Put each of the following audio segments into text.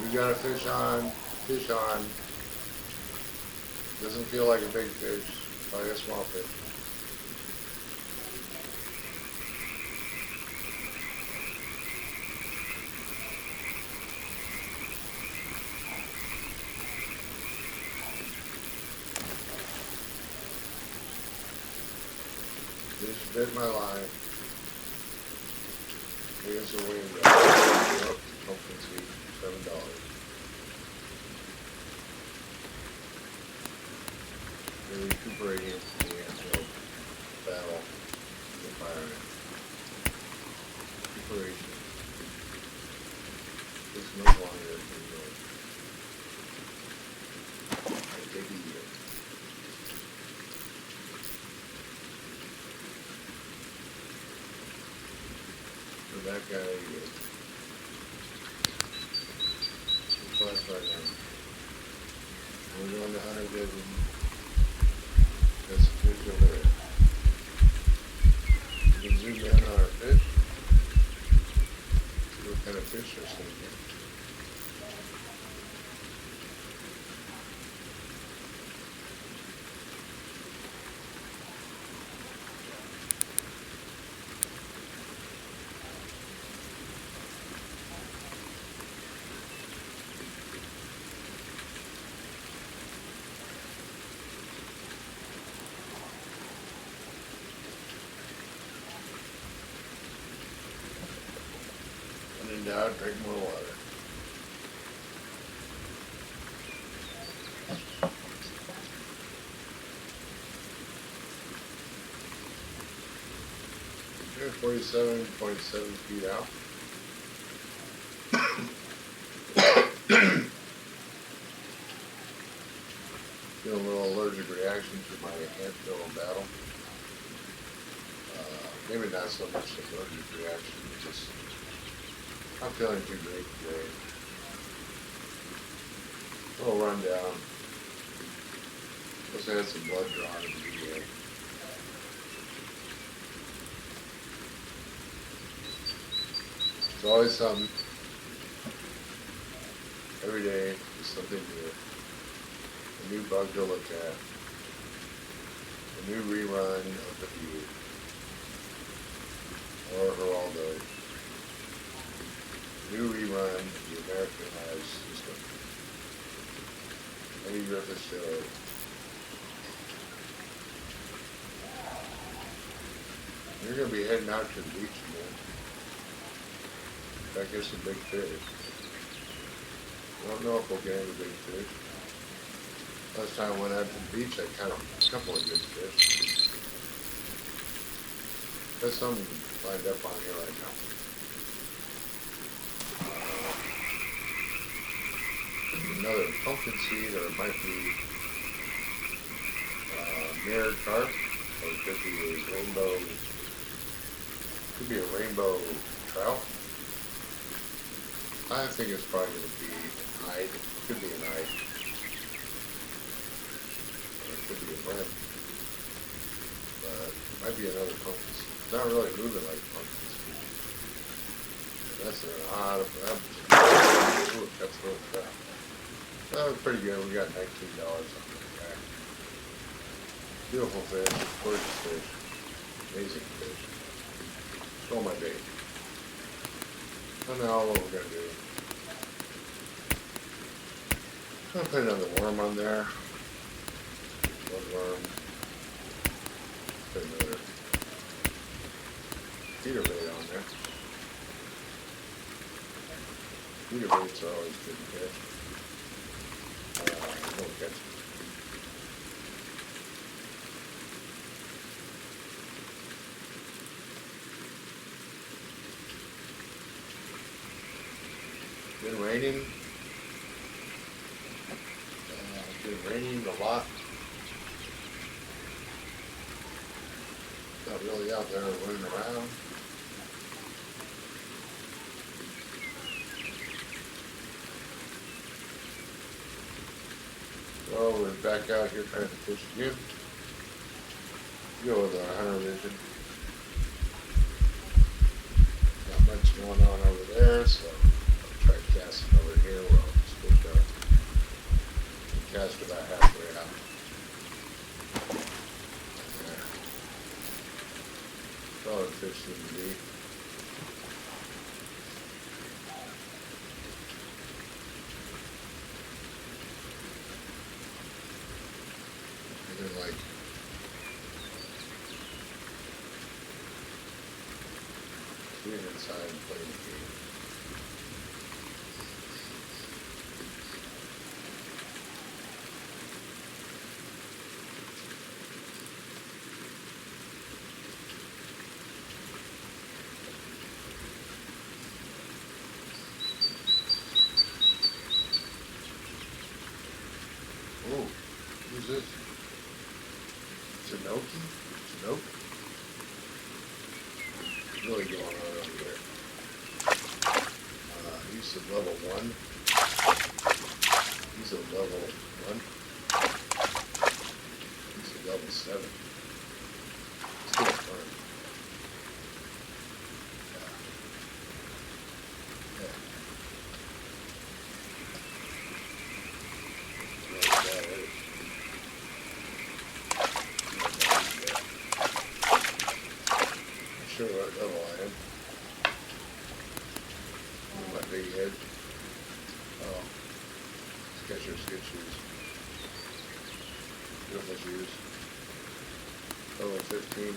We got a fish on, fish on. Doesn't feel like a big fish, probably a small fish. Fish bit my line. Here's a wing guy. Yep, pumpkin seed, $7. They're recuperating from the antelope battle in the fire. Recuperation. It's no longer a good road. I take a year. So that guy is class right now. We're going to Hunter Desert. That's a fish over there. You can zoom in on our fish. See what kind of fish they're swimming. When in doubt, drink more water. Here, 47.7 feet out. Feeling a little allergic reaction to my anthill battle. Maybe not so much allergic reaction, just not feeling too great today. A little rundown. Plus I had some blood drawn in the VA. It's always something. Every day is something new. A new bug to look at. A new rerun of The View. Or Geraldo. New rerun of the Americanized system. Eddie Griffith Show. You're going to be heading out to the beach again. I guess some big fish. I don't know if we'll get any big fish. Last time I went out to the beach, I caught a couple of good fish. There's some lined up on here right now. Another pumpkin seed, or it might be mirrored carp, or it could be a rainbow. Could be a rainbow trout. I think it's probably going to be an eyed. It could be an eyed. Or it could be a brand. But it might be another pumpkin seed. It's not really moving like pumpkin seed. That's an odd. Ooh, that's a little trout. That was pretty good. We got $19 on the back. Beautiful fish, gorgeous fish, amazing fish. Stole my bait. I don't know what we're gonna do. I'm gonna put another worm on there. One worm. Put another feeder bait on there. Feeder baits are always good to catch. Don't catch them. Been raining. Been raining a lot. Not really out there running around. So we're back out here trying to fish again. Go with our hunter vision. Not much going on over there, so I'll try casting over here. We'll being inside and playing the game. Oh, who's this? Chinoki? Chinook? Really going on over here. He's at level 1. He's at level 1. He's at level 7. Still fun. Yeah. Really bad, eh? Sure what level I am. My big head. Oh, Skechers good shoes. Beautiful shoes. Level 15.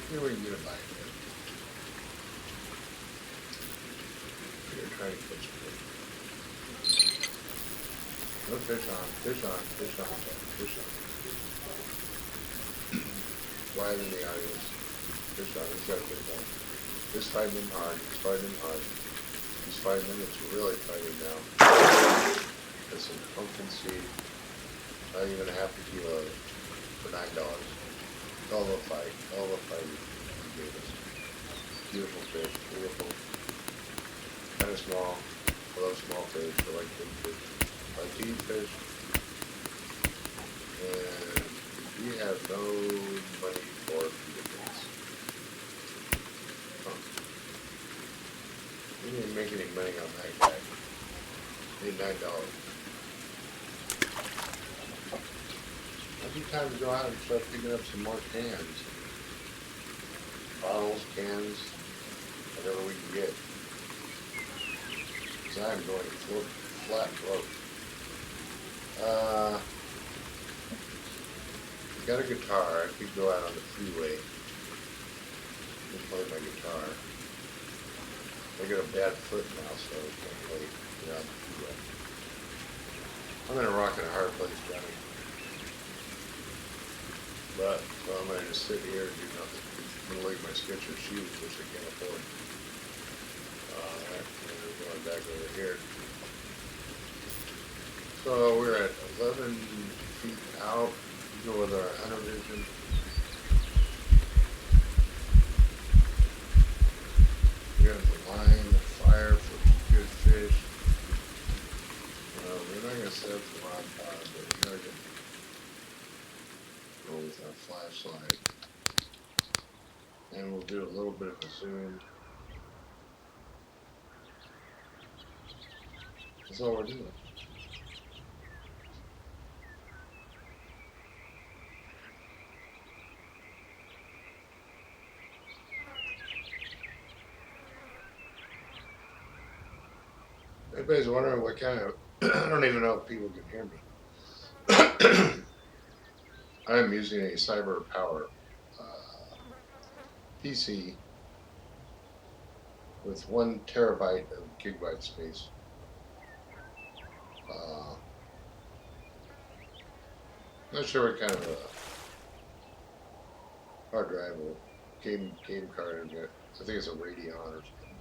Here we can get a bite of it. You're trying to catch fish. No fish on, fish on, fish on, fish on. Quiet in the audience. Fish on, he's got a fish on. He's fighting him hard, he's fighting him hard. He's fighting him, it's really fighting now. There's some pumpkin seed. Not even a half a kilo of it for $9. All the fight he gave us. Beautiful fish, beautiful. Kind of small. I love small fish. I like big fish. I like to eat fish. And we have no money for tickets. Huh. We didn't make any money on that guy. Made $9. Every time we go out and start picking up some more cans. Bottles, cans, whatever we can get. Because I'm going flat broke. Got a guitar. I could go out on the freeway and play my guitar. I got a bad foot now, so I can't play on the freeway. I'm in a rock and a hard place, Johnny. But, so I'm going to just sit here and do nothing. I'm going to leave my Skechers shoes, which I can't afford. And we're going back over here. So we're at 11 feet out. We go with our hunter vision. We're going to line the fire for good fish. We're not going to set up the rod pod, but we're going to go with our flashlight. And we'll do a little bit of a zoom. That's all we're doing. Everybody's wondering what kind of, I don't even know if people can hear me. I'm using a Cyber Power PC with 1 terabyte of gigabyte space. Not sure what kind of a hard drive or game card I've got. I think it's a Radeon or something.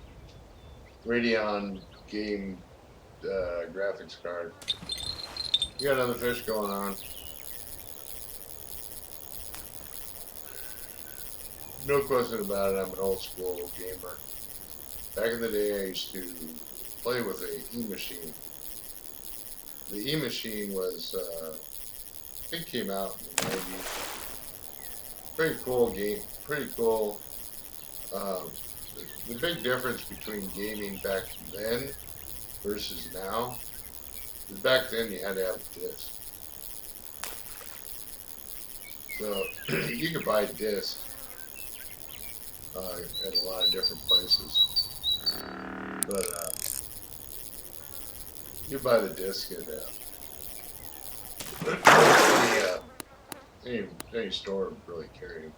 Radeon game graphics card. We got another fish going on. No question about it, I'm an old school gamer. Back in the day, I used to play with a E-machine. The E-machine was, I think came out in the 90s. Pretty cool game. Pretty cool. Um, the big difference between gaming back then versus now is back then you had to have a disc. So you could buy discs at a lot of different places, but you buy the disc at any store really carry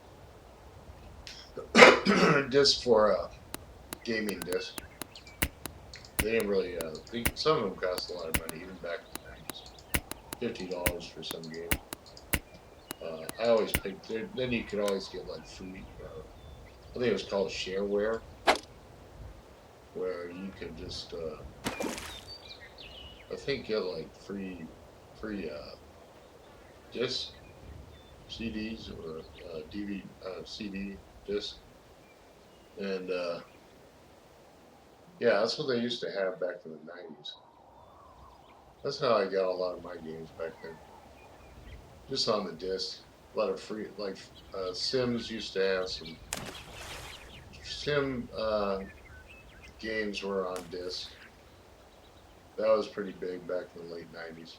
them. Disc for gaming disc. They didn't really. Some of them cost a lot of money, even back in the 90s. $50 for some game. I always picked. Then you could always get like free. I think it was called shareware, where you could just. I think get like free disc CDs or DVD CD disc, and yeah, that's what they used to have back in the 90s. That's how I got a lot of my games back then, just on the disc. A lot of free, like Sims used to have some Sim games were on disc. That was pretty big back in the late 90s.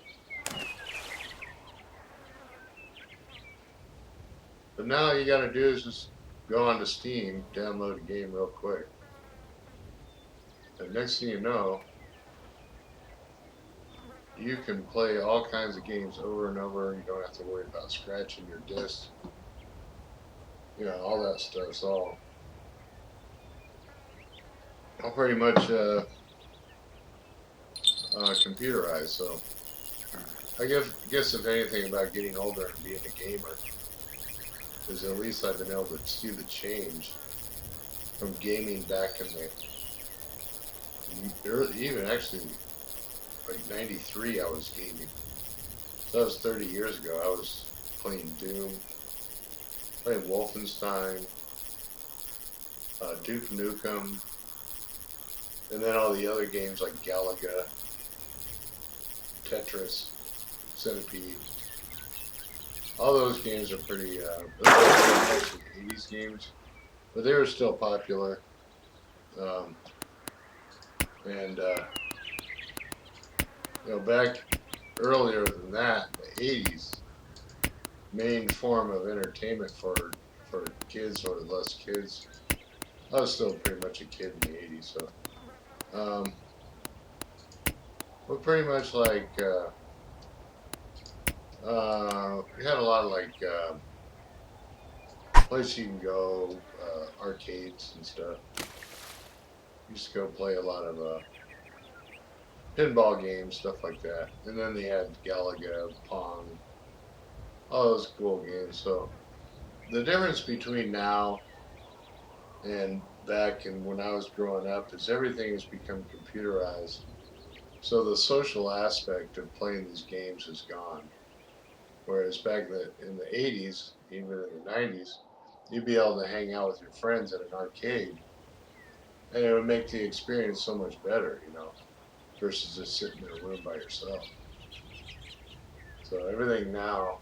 But now all you got to do is just go onto Steam, download a game real quick. And next thing you know, you can play all kinds of games over and over. You don't have to worry about scratching your disc. You know, all that stuff's all pretty much computerized. So I guess if anything about getting older and being a gamer is at least I've been able to see the change from gaming back in the early, even actually like 93 I was gaming. So that was 30 years ago. I was playing Doom, playing Wolfenstein, Duke Nukem, and then all the other games like Galaga, Tetris, Centipede. All those games are pretty, actually 80s games, but they were still popular. Um, and, back earlier than that, in the 80s, main form of entertainment for kids or less kids. I was still pretty much a kid in the 80s, so we're pretty much like we had a lot of like places you can go, arcades and stuff. Used to go play a lot of pinball games, stuff like that. And then they had Galaga, Pong, all those cool games. So the difference between now and back and when I was growing up is everything has become computerized. So the social aspect of playing these games is gone. Whereas back in the 80s, even in the 90s, you'd be able to hang out with your friends at an arcade and it would make the experience so much better, versus just sitting in a room by yourself. So everything now,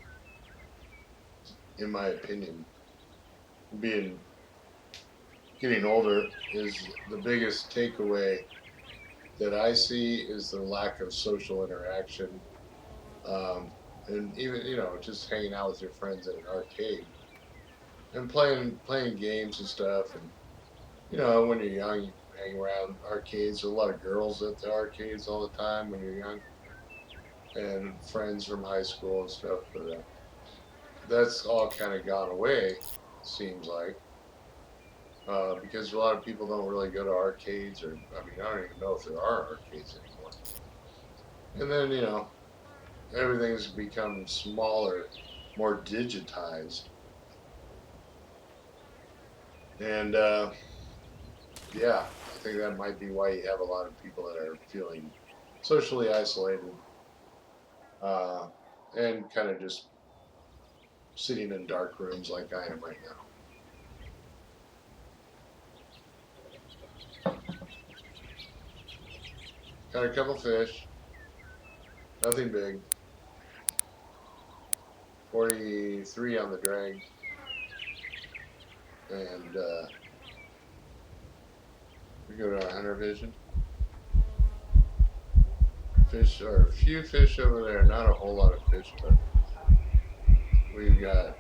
in my opinion, being getting older, is the biggest takeaway that I see is the lack of social interaction, um, and even just hanging out with your friends at an arcade and playing games and stuff. And when you're young, you hang around arcades. There's a lot of girls at the arcades all the time when you're young, and friends from high school and stuff. But that's all kind of gone away, seems like, because a lot of people don't really go to arcades, or I mean, I don't even know if there are arcades anymore. And then everything's become smaller, more digitized, and yeah, I think that might be why you have a lot of people that are feeling socially isolated, uh, and kind of just sitting in dark rooms like I am right now. Got a couple fish, nothing big. 43 on the drag. And we go to our hunter vision. Fish are a few fish over there, not a whole lot of fish, but we've got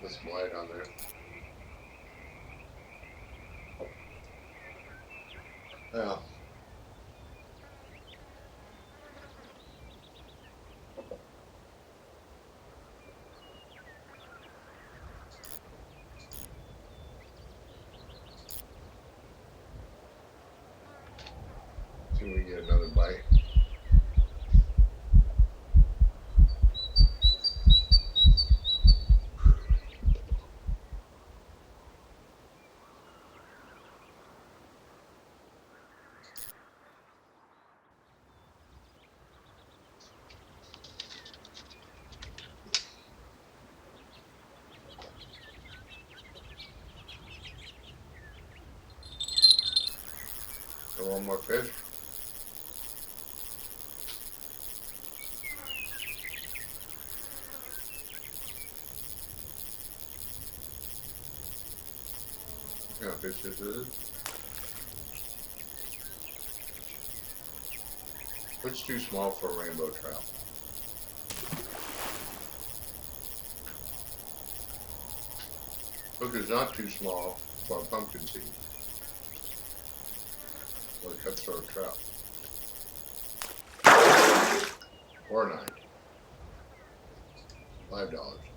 this blight on there. Well, see if we get another bite. So one more fish. What kind of fish this is? What's too small for a rainbow trout? Look, it's not too small for a pumpkin seed or a cutthroat trout. Or $9. $5.